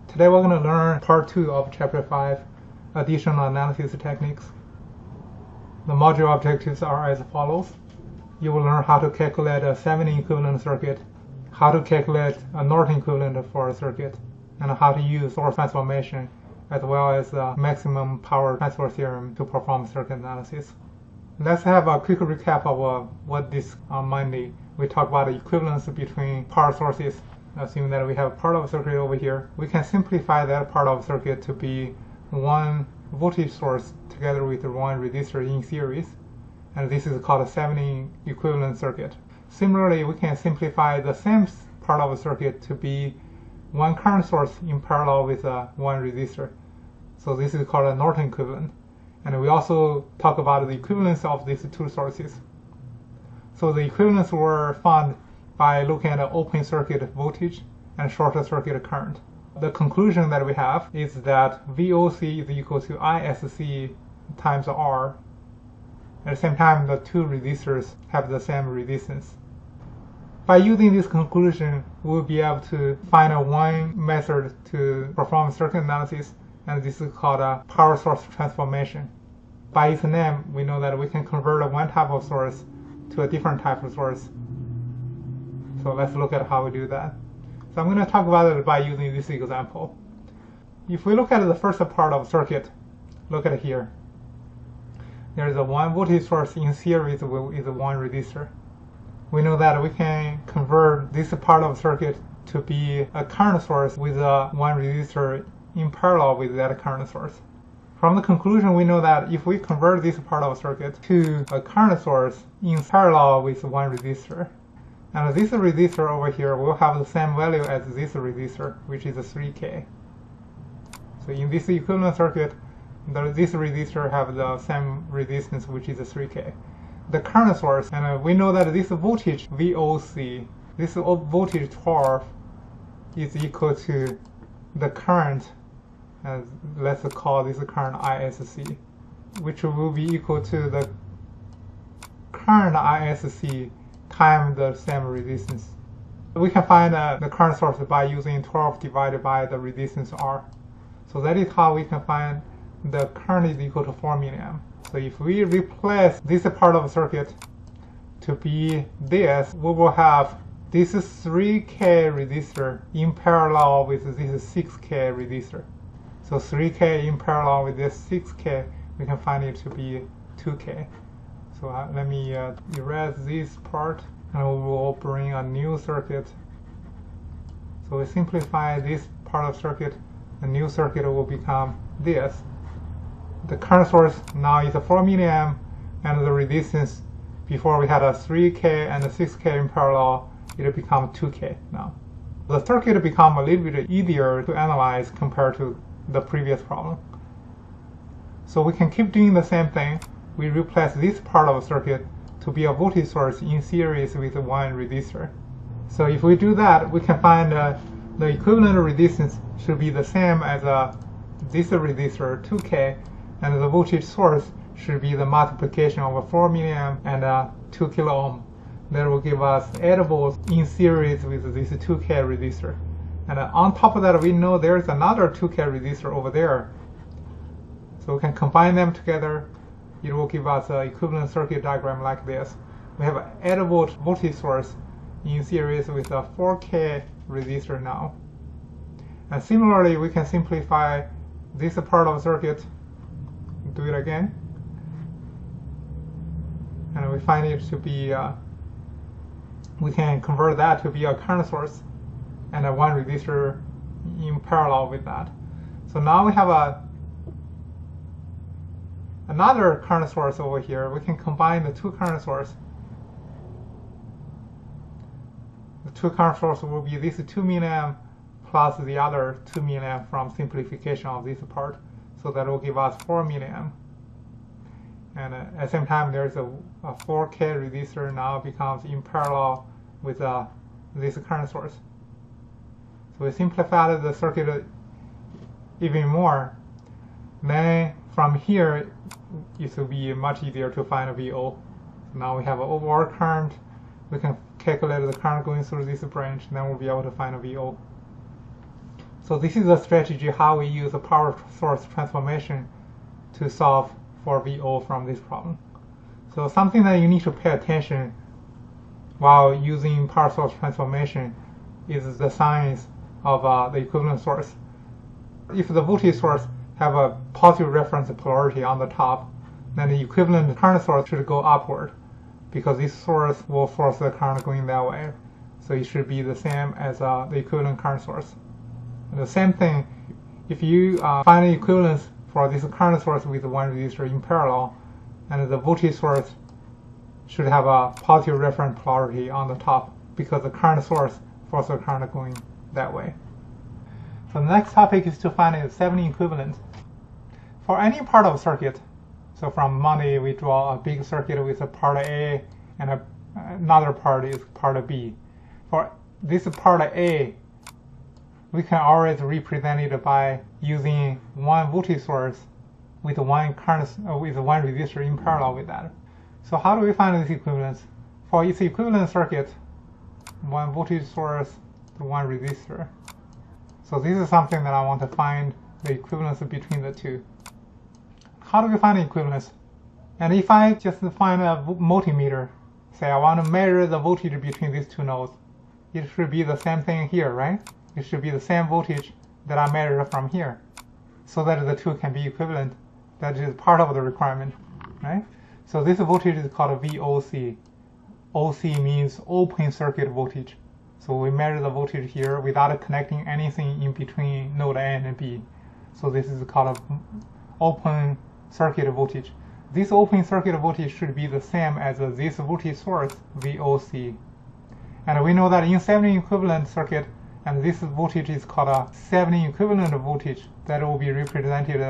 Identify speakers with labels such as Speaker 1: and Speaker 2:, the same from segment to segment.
Speaker 1: Today we're going to learn part 2 of chapter 5, additional analysis techniques. The module objectives are as follows. You will learn how to calculate a Thevenin equivalent circuit, how to calculate a Norton equivalent for a circuit, and how to use source transformation as well as the maximum power transfer theorem to perform circuit analysis. Let's have a quick recap of what this Monday we talked about the equivalence between power sources. Assuming that we have part of a circuit over here, we can simplify that part of a circuit to be one voltage source together with one resistor in series, and this is called a Thevenin equivalent circuit. Similarly, we can simplify the same part of a circuit to be one current source in parallel with one resistor. So this is called a Norton equivalent. And we also talk about the equivalence of these two sources. So the equivalence were found by looking at open circuit voltage and short circuit current. The conclusion that we have is that VOC is equal to ISC times R. At the same time, the two resistors have the same resistance. By using this conclusion, we'll be able to find one method to perform circuit analysis, and this is called a power source transformation. By its name, we know that we can convert one type of source to a different type of source. So let's look at how we do that. So I'm going to talk about it by using this example. If we look at the first part of the circuit, look at it here. There is a one voltage source in series with one resistor. We know that we can convert this part of the circuit to be a current source with one resistor in parallel with that current source. From the conclusion, we know that if we convert this part of the circuit to a current source in parallel with one resistor, and this resistor over here will have the same value as this resistor, which is a 3K. So in this equivalent circuit, this resistor have the same resistance, which is a 3K. The current source, and we know that this voltage VOC, this voltage 12 is equal to the current, and let's call this current ISC, which will be equal to the current ISC times the same resistance. We can find the current source by using 12 divided by the resistance R. So that is how we can find the current is equal to 4 milliamp. So if we replace this part of the circuit to be this, we will have this 3K resistor in parallel with this 6K resistor. So 3K in parallel with this 6K, we can find it to be 2K. So let me erase this part, and we will bring a new circuit. So we simplify this part of the circuit. The new circuit will become this. The current source now is a 4 milliamp, and the resistance before we had a 3K and a 6K in parallel, it become 2K now. The circuit become a little bit easier to analyze compared to the previous problem. So we can keep doing the same thing. We replace this part of the circuit to be a voltage source in series with one resistor. So if we do that, we can find the equivalent resistance should be the same as this resistor 2K, and the voltage source should be the multiplication of a 4 milliamp and 2 kilo ohm. That will give us edibles in series with this 2K resistor. And on top of that, we know there's another 2K resistor over there. So we can combine them together. It will give us an equivalent circuit diagram like this. We have an edible voltage source in series with a 4K resistor now. And similarly, we can simplify this part of the circuit. Do it again. And we find it to be, we can convert that to be a current source and a one resistor in parallel with that. So now we have another current source over here. We can combine the two current sources. The two current sources will be this 2 milliamp plus the other 2 milliamp from simplification of this part. So that will give us 4 milliamp. And at the same time, there's a 4K resistor now becomes in parallel with this current source. So we simplified the circuit even more. Then from here, it will be much easier to find a VO. So now we have an overall current. We can calculate the current going through this branch, then we'll be able to find a VO. So this is a strategy how we use a power source transformation to solve for VO from this problem. So something that you need to pay attention while using power source transformation is the signs of the equivalent source. If the voltage source have a positive reference polarity on the top, then the equivalent current source should go upward, because this source will force the current going that way. So it should be the same as the equivalent current source. And the same thing, if you find the equivalence for this current source with one resistor in parallel, and the voltage source should have a positive reference polarity on the top, because the current source forces the current going that way. So the next topic is to find a Thevenin equivalent. For any part of a circuit, so from Monday we draw a big circuit with a part A and another part is part B. For this part A, we can always represent it by using one voltage source with one resistor in parallel with that. So how do we find this equivalence? For its equivalent circuit, one voltage source to one resistor. So this is something that I want to find the equivalence between the two. How do we find the equivalence? And if I just find a multimeter, say I want to measure the voltage between these two nodes, it should be the same thing here, right? It should be the same voltage that I measured from here, so that the two can be equivalent. That is part of the requirement, right? So this voltage is called VOC. OC means open circuit voltage. So we measure the voltage here without connecting anything in between node A and B. So this is called open circuit voltage. This open circuit voltage should be the same as this voltage source, VOC. And we know that in Thevenin equivalent circuit, and this voltage is called a Thevenin equivalent voltage, that will be represented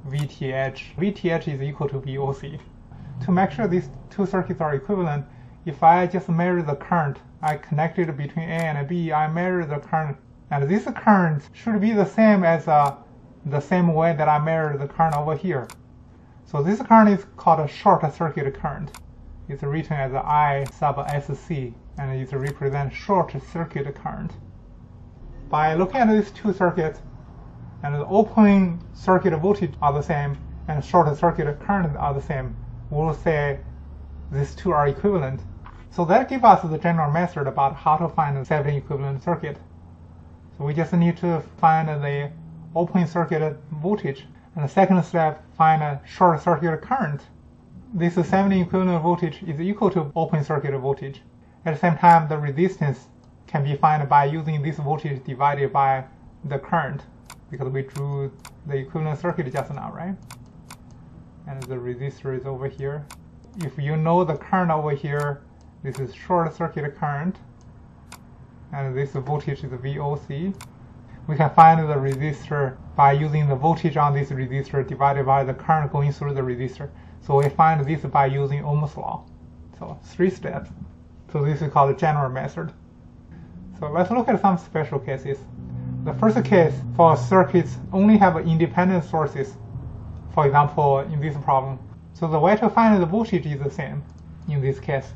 Speaker 1: VTH. VTH is equal to VOC. To make sure these two circuits are equivalent, if I just measure the current, I connect it between A and B, I measure the current, and this current should be the same as the same way that I measure the current over here. So this current is called a short circuit current. It's written as I sub SC, and it represents short circuit current. By looking at these two circuits, and the open circuit voltage are the same, and short circuit current are the same, we'll say these two are equivalent. So that gives us the general method about how to find the Thevenin equivalent circuit. So we just need to find the open circuit voltage, and the second step, find a short circuit current. This Thevenin equivalent voltage is equal to open circuit voltage. At the same time, the resistance can be found by using this voltage divided by the current, because we drew the equivalent circuit just now, right? And the resistor is over here. If you know the current over here, this is short circuit current, and this voltage is VOC. We can find the resistor by using the voltage on this resistor divided by the current going through the resistor. So we find this by using Ohm's law. So 3 steps. So this is called the general method. So let's look at some special cases. The first case, for circuits only have independent sources. For example, in this problem. So the way to find the voltage is the same in this case.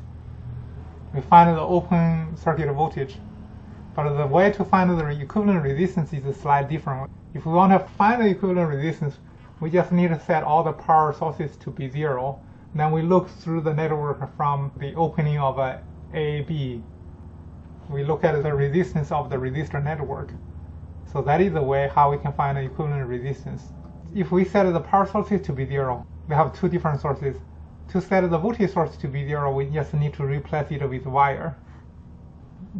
Speaker 1: We find the open circuit voltage, but the way to find the equivalent resistance is a slightly different. If we want to find the equivalent resistance, we just need to set all the power sources to be 0. Then we look through the network from the opening of A, B. We look at the resistance of the resistor network. So that is the way how we can find the equivalent resistance. If we set the power sources to be 0, we have 2 different sources. To set the voltage source to be 0, we just need to replace it with wire.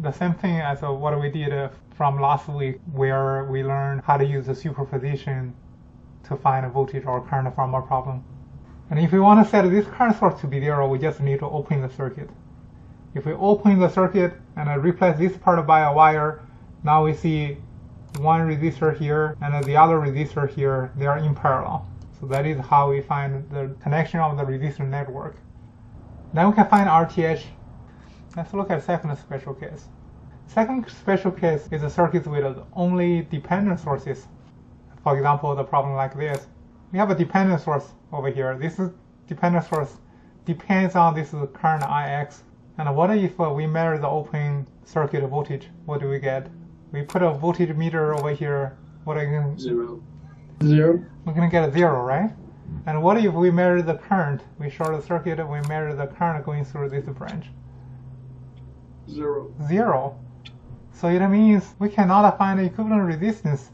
Speaker 1: The same thing as what we did from last week, where we learned how to use the superposition to find a voltage or current from our problem. And if we want to set this current source to be 0, we just need to open the circuit. If we open the circuit and replace this part by a wire, now we see one resistor here and the other resistor here, they are in parallel. So that is how we find the connection of the resistor network. Then we can find RTH. Let's look at second special case. Second special case is a circuit with only dependent sources. For example, the problem like this. We have a dependent source over here. This dependent source depends on this current Ix. And what if we measure the open circuit voltage? What do we get? We put a voltage meter over here. What are you going to...
Speaker 2: 0.
Speaker 1: We're going to get a 0, right? And what if we measure the current? We short the circuit, we measure the current going through this branch.
Speaker 2: 0.
Speaker 1: 0. So it means we cannot find equivalent resistance.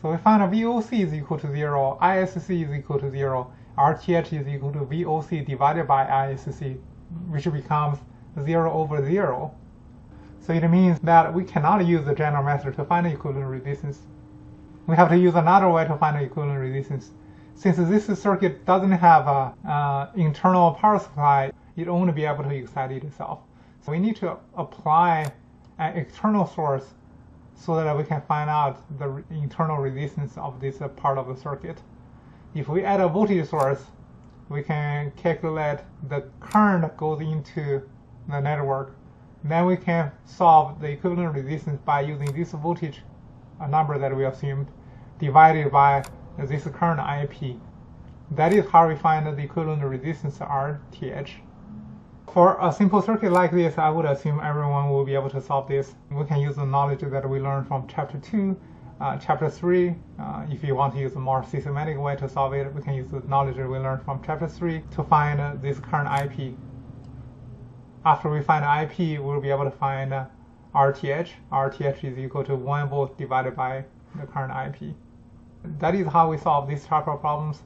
Speaker 1: So we find a VOC is equal to 0, ISC is equal to 0, RTH is equal to VOC divided by ISC, which becomes 0 over 0. So it means that we cannot use the general method to find equivalent resistance. We have to use another way to find equivalent resistance. Since this circuit doesn't have an internal power supply, it won't be able to excite itself. So we need to apply an external source so that we can find out the internal resistance of this part of the circuit. If we add a voltage source, we can calculate the current that goes into the network. Then we can solve the equivalent resistance by using this voltage number that we assumed divided by this current IP. That is how we find the equivalent resistance RTH. For a simple circuit like this, I would assume everyone will be able to solve this. We can use the knowledge that we learned from Chapter 2, Chapter 3. If you want to use a more systematic way to solve it, we can use the knowledge that we learned from Chapter 3 to find this current IP. After we find IP, we'll be able to find RTH. RTH is equal to 1 volt divided by the current IP. That is how we solve these type of problems.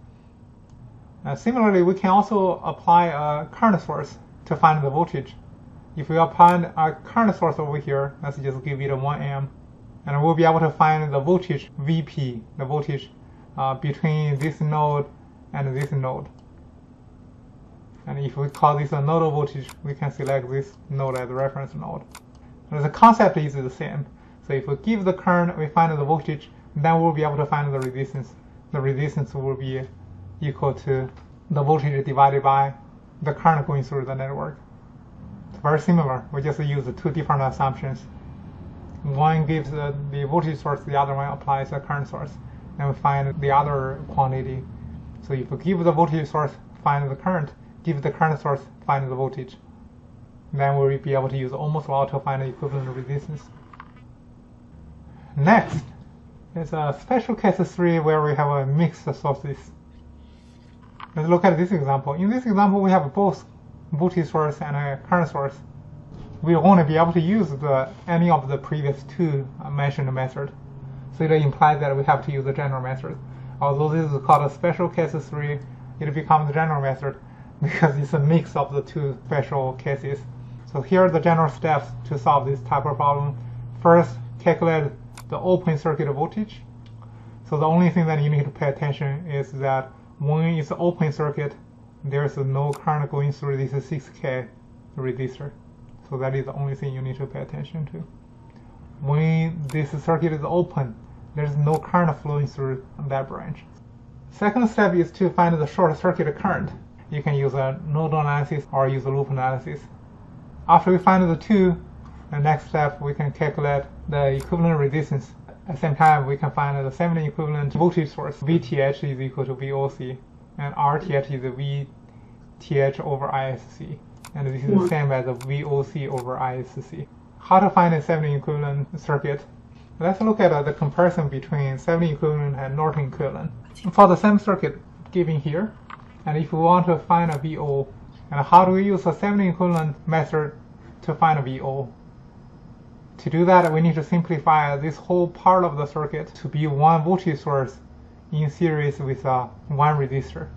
Speaker 1: Similarly, we can also apply a current source to find the voltage. If we apply a current source over here, let's just give it a 1 amp, and we'll be able to find the voltage VP, the voltage between this node and this node. And if we call this a nodal voltage, we can select this node as a reference node. And the concept is the same. So if we give the current, we find the voltage, then we'll be able to find the resistance. The resistance will be equal to the voltage divided by the current going through the network. It's very similar. We just use the two different assumptions. One gives the voltage source, the other one applies the current source. And we find the other quantity. So if we give the voltage source, find the current, give the current source, find the voltage. Then we'll be able to use Ohm's law to find the equivalent resistance. Next is a special case 3 where we have a mixed sources. Let's look at this example. In this example, we have both voltage source and a current source. We won't be able to use any of the previous two mentioned methods. So it implies that we have to use the general method. Although this is called a special case 3, it becomes the general method because it's a mix of the two special cases. So here are the general steps to solve this type of problem. First, calculate the open circuit voltage. So the only thing that you need to pay attention is that when it's an open circuit, there's no current going through this 6K resistor. So that is the only thing you need to pay attention to. When this circuit is open, there's no current flowing through that branch. Second step is to find the short circuit current. You can use a nodal analysis or use a loop analysis. After we find the two, the next step we can calculate the equivalent resistance. At the same time, we can find the Thevenin equivalent voltage source. VTH is equal to VOC, and RTH is VTH over ISC. And this is the same as the VOC over ISC. How to find a Thevenin equivalent circuit? Let's look at the comparison between Thevenin equivalent and Norton equivalent. For the same circuit given here, and if we want to find a VO, and how do we use the Thevenin equivalent method to find a VO? To do that, we need to simplify this whole part of the circuit to be one voltage source in series with one resistor.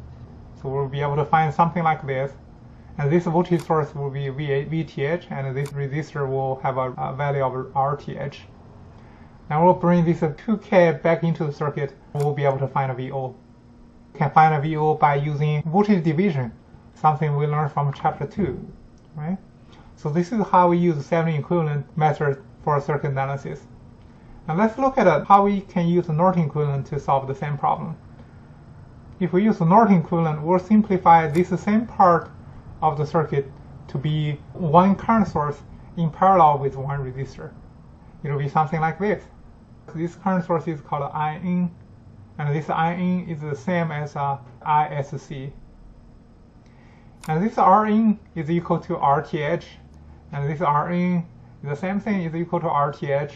Speaker 1: So we'll be able to find something like this. And this voltage source will be VTH, and this resistor will have a value of RTH. Now we'll bring this 2K back into the circuit, and we'll be able to find a VO. We can find a VO by using voltage division, something we learned from Chapter 2, right? So this is how we use the Thevenin equivalent method for circuit analysis. Now let's look at how we can use the Norton equivalent to solve the same problem. If we use the Norton equivalent, we'll simplify this same part of the circuit to be one current source in parallel with one resistor. It will be something like this. This current source is called IN, and this IN is the same as ISC. And this RN is equal to RTH, and this RN is the same thing, is equal to RTH,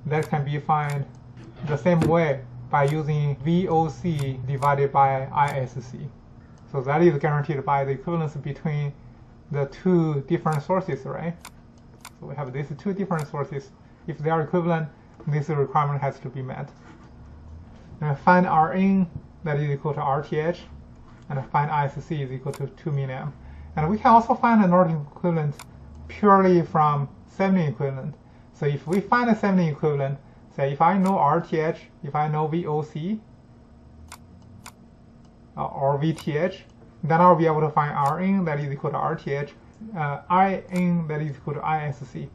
Speaker 1: that can be found the same way by using VOC divided by ISC. So that is guaranteed by the equivalence between the two different sources, right? So we have these two different sources. If they are equivalent, this requirement has to be met. And find Rn that is equal to Rth, and find ISC is equal to 2 milliamp. And we can also find a Norton equivalent purely from Thevenin equivalent. So if we find a Thevenin equivalent, say if I know Rth, if I know VOC, or VTH, then I'll be able to find Rn that is equal to Rth, In that is equal to ISC.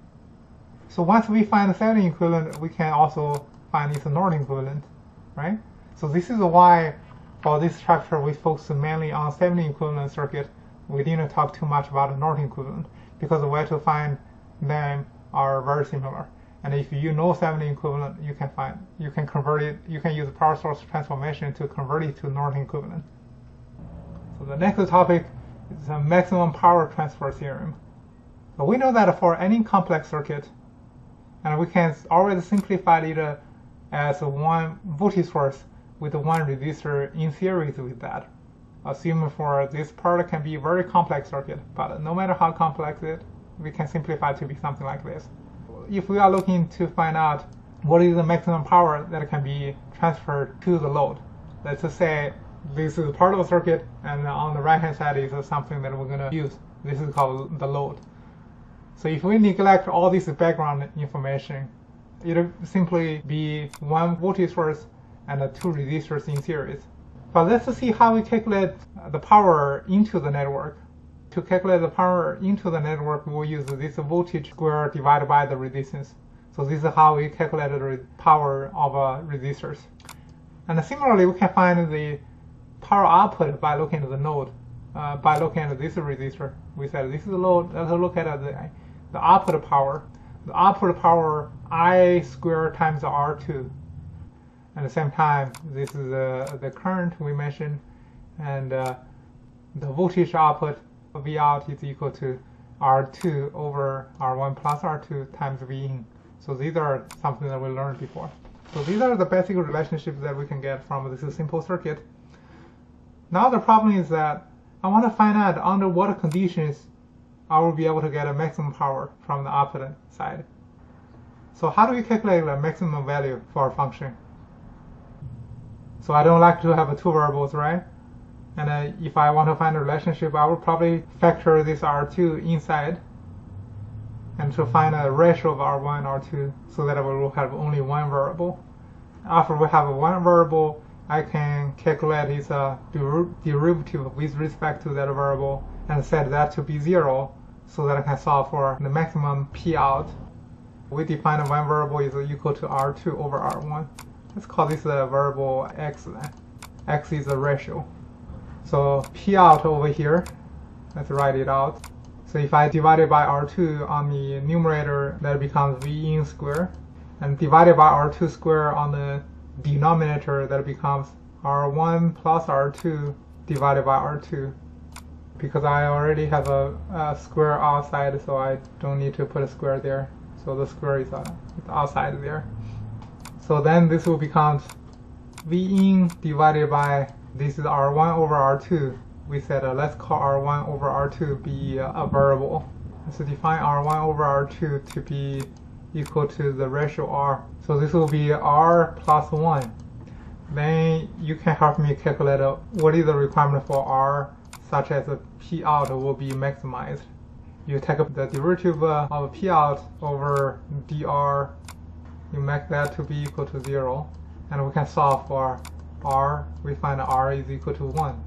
Speaker 1: So once we find the Thevenin equivalent, we can also find its Norton equivalent, right? So this is why for this chapter we focus mainly on Thevenin equivalent circuit. We didn't talk too much about the Norton equivalent because the way to find them are very similar. And if you know Thevenin equivalent, you can convert it, you can use power source transformation to convert it to Norton equivalent. So the next topic is the maximum power transfer theorem. So we know that for any complex circuit, and we can always simplify it as one voltage source with one resistor in series with that. Assuming for this part can be a very complex circuit, but no matter how complex it, we can simplify it to be something like this. If we are looking to find out what is the maximum power that can be transferred to the load, let's just say this is part of the circuit, and on the right hand side is something that we're going to use. This is called the load. So if we neglect all this background information, it'll simply be one voltage source and two resistors in series. But let's see how we calculate the power into the network. To calculate the power into the network, we'll use this voltage square divided by the resistance. So this is how we calculate the power of resistors. And similarly, we can find the power output by looking at the node, by looking at this resistor. We said this is the load. Let's look at the output power. The output power I squared times R2. At the same time, this is the current we mentioned, and the voltage output V out is equal to R2 over R1 plus R2 times V in. So these are something that we learned before. So these are the basic relationships that we can get from this simple circuit. Now the problem is that I want to find out under what conditions I will be able to get a maximum power from the output side. So how do we calculate the maximum value for a function? So I don't like to have two variables, right? And if I want to find a relationship, I will probably factor this R2 inside and to find a ratio of R1 and R2 so that we will have only one variable. After we have one variable, I can calculate its derivative with respect to that variable and set that to be 0 so that I can solve for the maximum P out. We define one variable is equal to R2 over R1. Let's call this a variable X then. X is a ratio. So P out over here, let's write it out. So if I divide it by R2 on the numerator, that becomes V in square. And divided by R2 square on the denominator, that becomes R1 plus R2 divided by R2. Because I already have a square outside, so I don't need to put a square there. So the square is outside there. So then this will become V in divided by, this is R1 over R2. We said let's call R1 over R2 be a variable. So define R1 over R2 to be equal to the ratio R. So this will be R plus 1. Then you can help me calculate what is the requirement for R such as P out will be maximized. You take up the derivative of P out over dr, you make that to be equal to 0, and we can solve for R. We find R is equal to 1.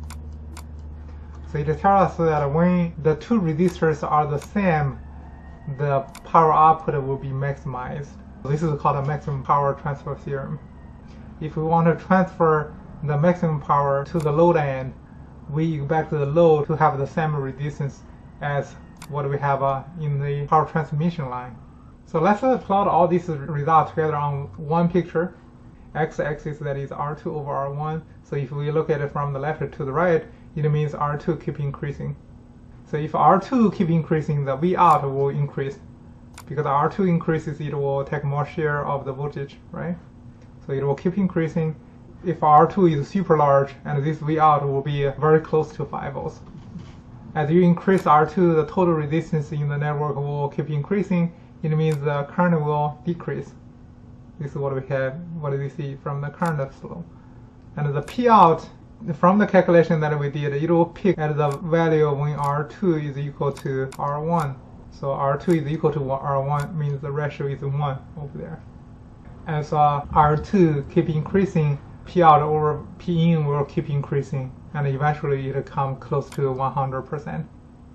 Speaker 1: So it tells us that when the two resistors are the same, the power output will be maximized. This is called a maximum power transfer theorem. If we want to transfer the maximum power to the load end, we expect the load to have the same resistance as what we have in the power transmission line. So let's plot all these results together on one picture. X-axis, that is R2 over R1. So if we look at it from the left to the right, it means R2 keep increasing. So if R2 keep increasing, the V out will increase because R2 increases, it will take more share of the voltage, right? So it will keep increasing. If R2 is super large, and this V out will be very close to 5 volts. As you increase R2, the total resistance in the network will keep increasing. It means the current will decrease. This is what we see from the current flow. And the P out, from the calculation that we did, it will pick at the value when R2 is equal to R1. So R2 is equal to R1 means the ratio is 1 over there. As R2 keep increasing, P out over P in will keep increasing, and eventually it will come close to 100%.